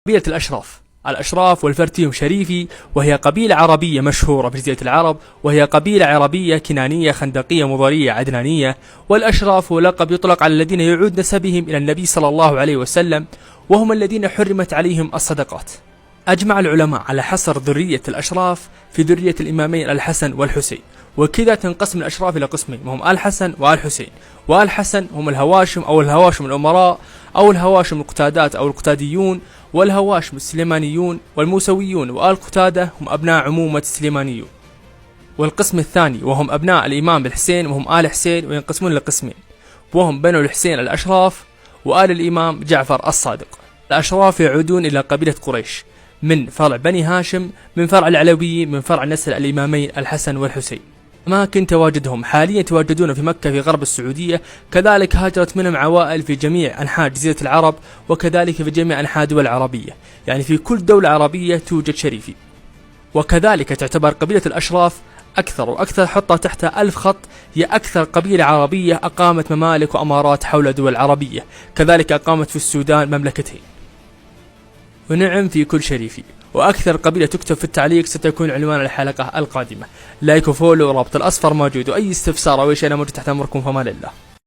قبيلة الأشراف والفرتيم شريفي، وهي قبيلة عربية مشهورة في جزيرة العرب، وهي قبيلة عربية كنانية خندقية مضرية عدنانية. والأشراف هو لقب يطلق على الذين يعود نسبهم إلى النبي صلى الله عليه وسلم، وهم الذين حرمت عليهم الصدقات. أجمع العلماء على حصر ذرية الأشراف في ذرية الإمامين الحسن والحسين، وكذا تنقسم الأشراف إلى قسمين، وهم الحسن والحسين. والحسن هم الهواشم أو الهواشم الأمراء أو الهواشم القتادات أو القتاديون، والهواشم السليمانيون والموسويون، وآل قتادة هم أبناء عمومة السليمانيون. والقسم الثاني وهم أبناء الإمام الحسين وهم آل حسين، وينقسمون لقسمين، وهم بنو الحسين الأشراف وآل الإمام جعفر الصادق. الأشراف يعودون إلى قبيلة قريش من فرع بني هاشم، من فرع العلويين، من فرع نسل الإمامين الحسن والحسين. أماكن تواجدهم حاليا يتواجدون في مكة في غرب السعودية، كذلك هاجرت منهم عوائل في جميع أنحاء جزيرة العرب، وكذلك في جميع أنحاء الدول العربية، يعني في كل دولة عربية توجد شريفي. وكذلك تعتبر قبيلة الأشراف أكثر حطها تحت 1000 خط، هي أكثر قبيلة عربية أقامت ممالك وأمارات حول الدول العربية، كذلك أقامت في السودان مملكتين، ونعم في كل شريفي. وأكثر قبيلة تكتب في التعليق ستكون عنوان الحلقة القادمة. لايك وفولو ورابط الأصفر موجود، وأي استفسار أو شيء أنا موجود تحت أمركم، فما لله.